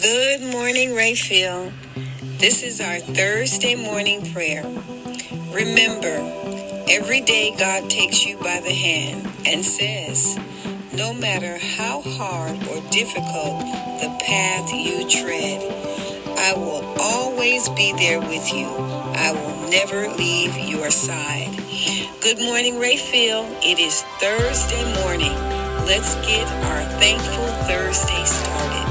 Good morning, Rayfield. This is our Thursday morning prayer. Remember, every day God takes you by the hand and says, no matter how hard or difficult the path you tread, I will always be there with you. I will never leave your side. Good morning, Rayfield. It is Thursday morning. Let's get our Thankful Thursday started.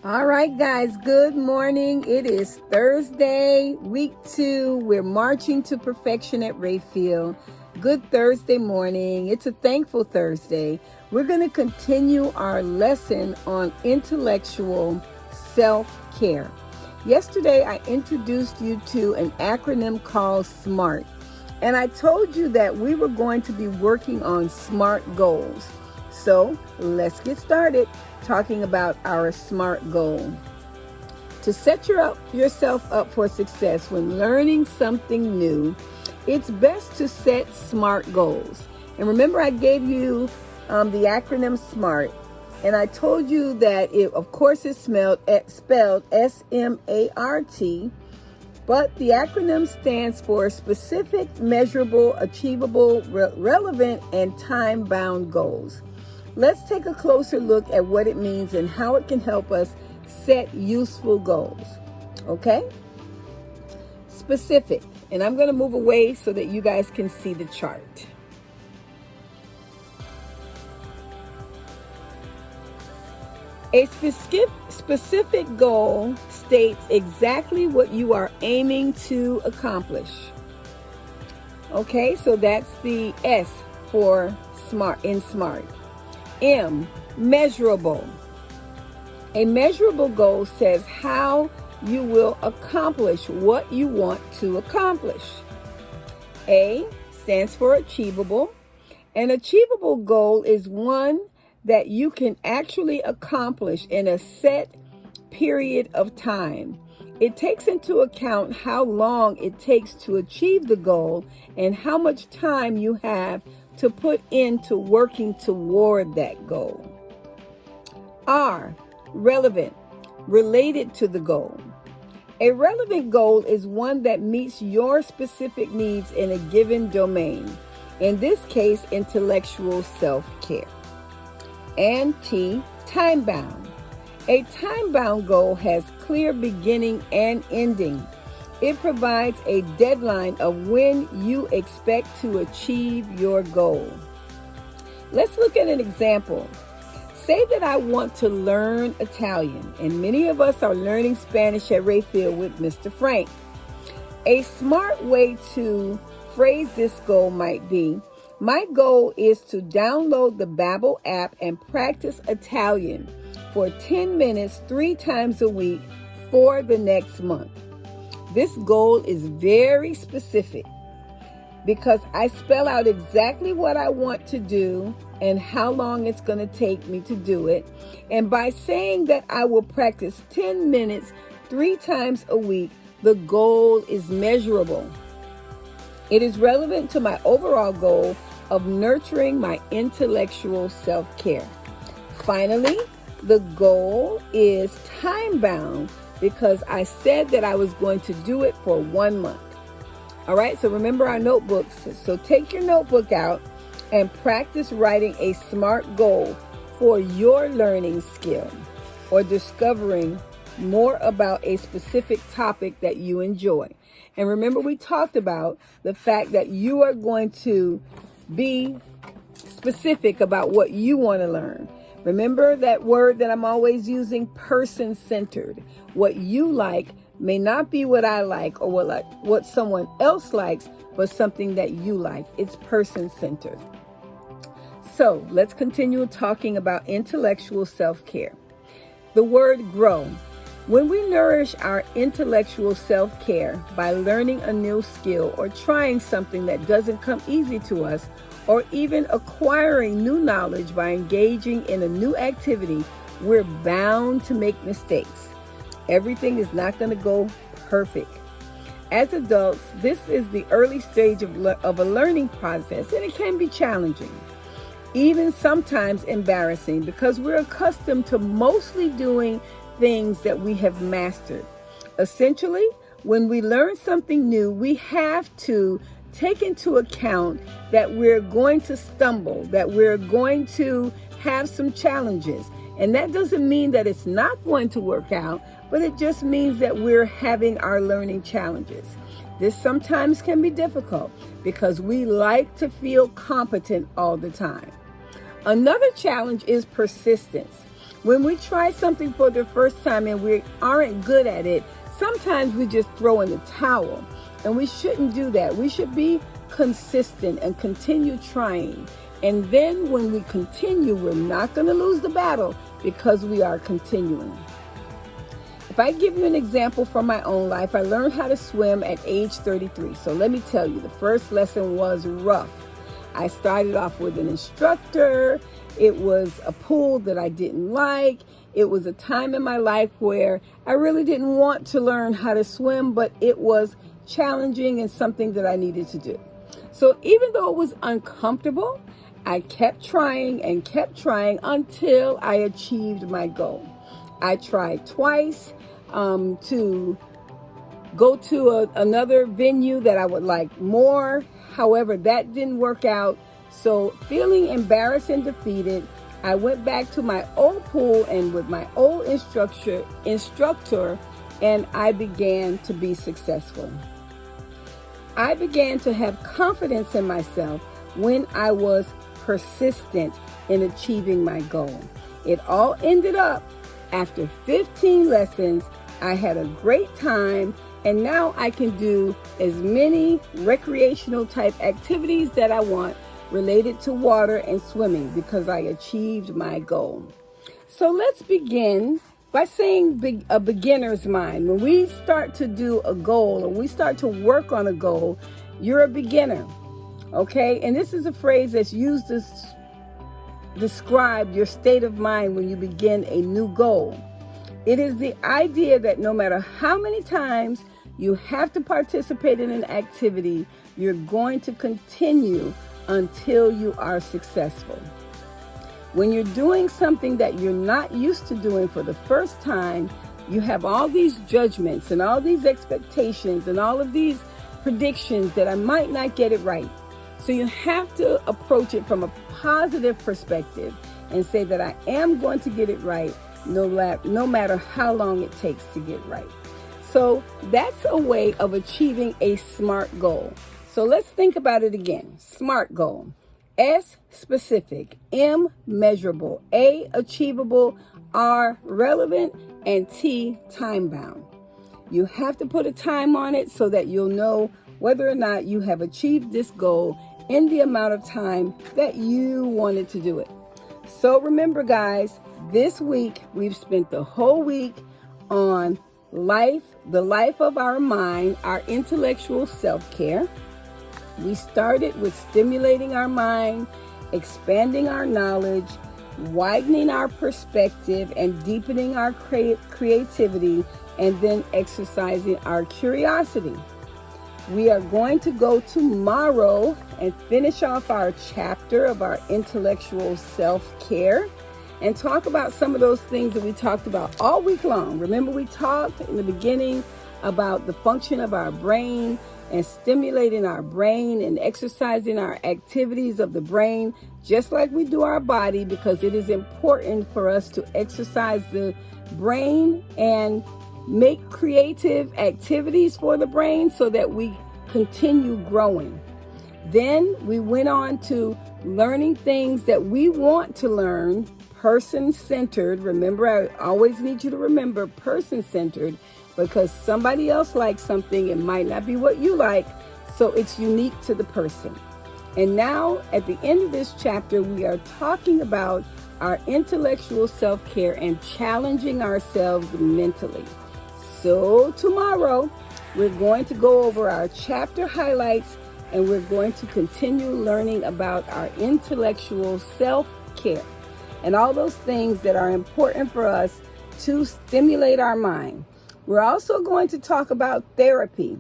All right, guys, good morning. It is Thursday, week 2. We're marching to perfection at Rayfield. Good Thursday morning. It's a thankful Thursday. We're going to continue our lesson on intellectual self-care. Yesterday, I introduced you to an acronym called SMART. And I told you that we were going to be working on SMART goals. So let's get started talking about our SMART goal. To set yourself up for success when learning something new, it's best to set SMART goals. And remember, I gave you the acronym SMART, and I told you that it, of course, is spelled S-M-A-R-T, but the acronym stands for specific, measurable, achievable, relevant, and time-bound goals. Let's take a closer look at what it means and how it can help us set useful goals. Okay? Specific. And I'm going to move away so that you guys can see the chart. A specific goal states exactly what you are aiming to accomplish. Okay, so that's the S for SMART in SMART. M, measurable. A measurable goal says how you will accomplish what you want to accomplish. A stands for achievable. An achievable goal is one that you can actually accomplish in a set period of time. It takes into account how long it takes to achieve the goal and how much time you have to put into working toward that goal. R, relevant, related to the goal. A relevant goal is one that meets your specific needs in a given domain, in this case, intellectual self-care. And T, time-bound. A time-bound goal has clear beginning and ending. It provides a deadline of when you expect to achieve your goal. Let's look at an example. Say that I want to learn Italian, and many of us are learning Spanish at Rayfield with Mr. Frank. A smart way to phrase this goal might be, my goal is to download the Babbel app and practice Italian for 10 minutes 3 times a week for the next month. This goal is very specific. because I spell out exactly what I want to do and how long it's going to take me to do it. And by saying that I will practice 10 minutes 3 times a week, the goal is measurable. It is relevant to my overall goal of nurturing my intellectual self-care. Finally, the goal is time-bound because I said that I was going to do it for 1 month. All right, so remember our notebooks. So take your notebook out and practice writing a SMART goal for your learning skill or discovering more about a specific topic that you enjoy. And remember, we talked about the fact that you are going to be specific about what you want to learn. Remember that word that I'm always using, person-centered. What you like may not be what I like or what someone else likes, but something that you like. It's person-centered. So let's continue talking about intellectual self-care. The word grow. When we nourish our intellectual self-care by learning a new skill or trying something that doesn't come easy to us, or even acquiring new knowledge by engaging in a new activity, we're bound to make mistakes. Everything is not going to go perfect. As adults, this is the early stage of a learning process, and it can be challenging, even sometimes embarrassing, because we're accustomed to mostly doing things that we have mastered. Essentially, when we learn something new, we have to take into account that we're going to stumble, that we're going to have some challenges. And that doesn't mean that it's not going to work out, but it just means that we're having our learning challenges. This sometimes can be difficult because we like to feel competent all the time. Another challenge is persistence. When we try something for the first time and we aren't good at it, sometimes we just throw in the towel. And we shouldn't do that. We should be consistent and continue trying. And then when we continue, we're not going to lose the battle because we are continuing. If I give you an example from my own life, I learned how to swim at age 33. So let me tell you, the first lesson was rough. I started off with an instructor. It was a pool that I didn't like. It was a time in my life where I really didn't want to learn how to swim, but it was challenging and something that I needed to do. So even though it was uncomfortable, I kept trying until I achieved my goal. I tried twice to go to another venue that I would like more. However, that didn't work out. So feeling embarrassed and defeated, I went back to my old pool and with my old instructor, and I began to be successful. I began to have confidence in myself when I was persistent in achieving my goal. It all ended up after 15 lessons. I had a great time, and now I can do as many recreational type activities that I want related to water and swimming because I achieved my goal. So let's begin by saying a beginner's mind. When we start to do a goal or we start to work on a goal, you're a beginner, okay? And this is a phrase that's used to describe your state of mind when you begin a new goal. It is the idea that no matter how many times you have to participate in an activity, you're going to continue until you are successful. When you're doing something that you're not used to doing for the first time, you have all these judgments and all these expectations and all of these predictions that I might not get it right. So you have to approach it from a positive perspective and say that I am going to get it right no matter how long it takes to get right. So that's a way of achieving a SMART goal. So let's think about it again. SMART goal. S, specific. M, measurable. A, achievable. R, relevant. And T, time bound. You have to put a time on it so that you'll know whether or not you have achieved this goal in the amount of time that you wanted to do it. So remember, guys, this week we've spent the whole week on the life of our mind, our intellectual self-care. We started with stimulating our mind, expanding our knowledge, widening our perspective, and deepening our creativity, and then exercising our curiosity. We are going to go tomorrow and finish off our chapter of our intellectual self-care and talk about some of those things that we talked about all week long. Remember, we talked in the beginning about the function of our brain and stimulating our brain and exercising our activities of the brain, just like we do our body, because it is important for us to exercise the brain and make creative activities for the brain so that we continue growing. Then we went on to learning things that we want to learn, person-centered. Remember, I always need you to remember person-centered, because somebody else likes something, it might not be what you like, so it's unique to the person. And now, at the end of this chapter, we are talking about our intellectual self-care and challenging ourselves mentally. So tomorrow, we're going to go over our chapter highlights, and we're going to continue learning about our intellectual self-care and all those things that are important for us to stimulate our mind. We're also going to talk about therapy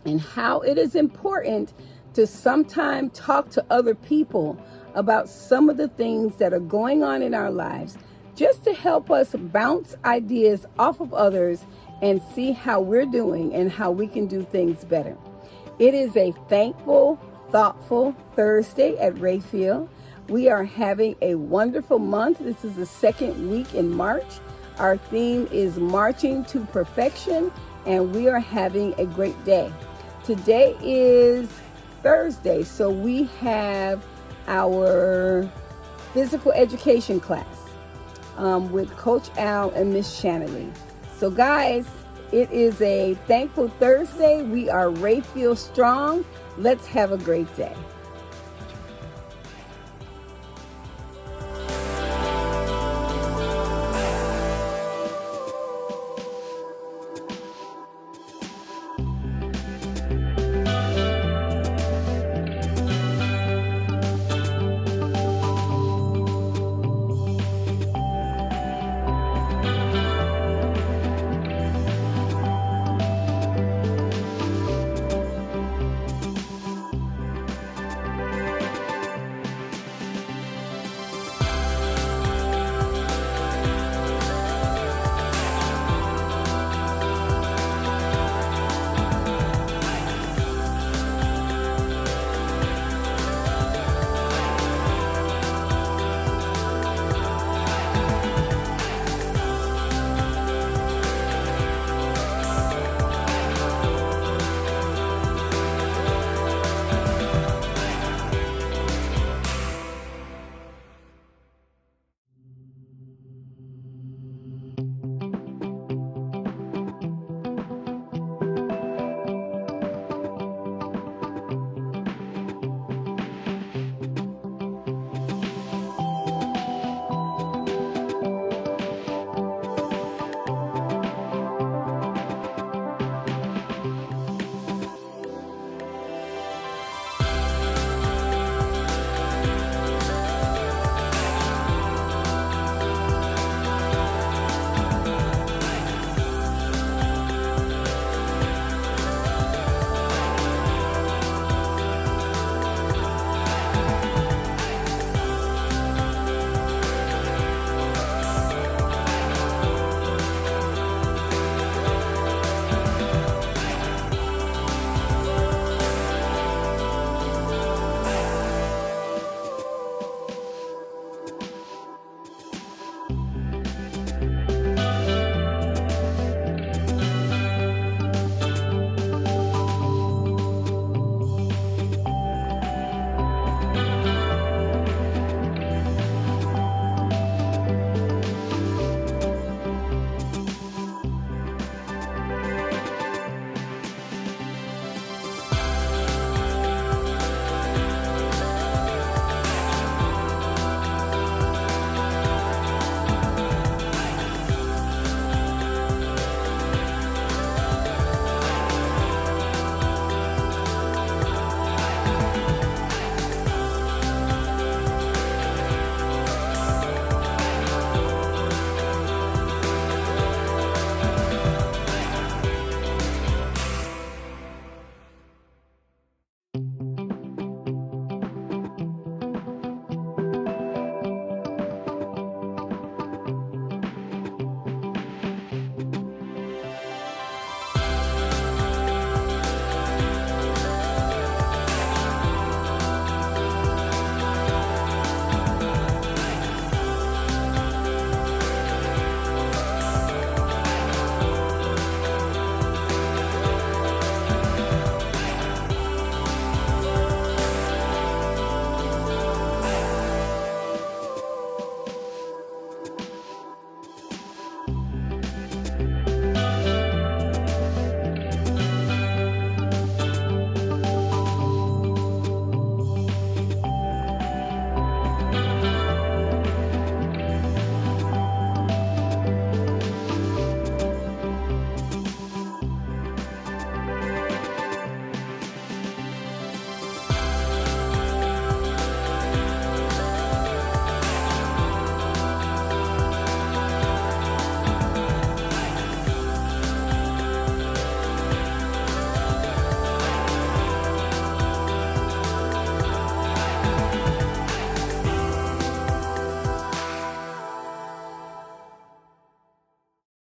and how it is important to sometimes talk to other people about some of the things that are going on in our lives, just to help us bounce ideas off of others and see how we're doing and how we can do things better. It is a thankful, thoughtful Thursday at Rayfield. We are having a wonderful month. This is the second week in March. Our theme is Marching to Perfection, and we are having a great day. Today is Thursday, so we have our physical education class with Coach Al and Miss Shannely. So guys, it is a thankful Thursday. We are Rayfield Strong. Let's have a great day.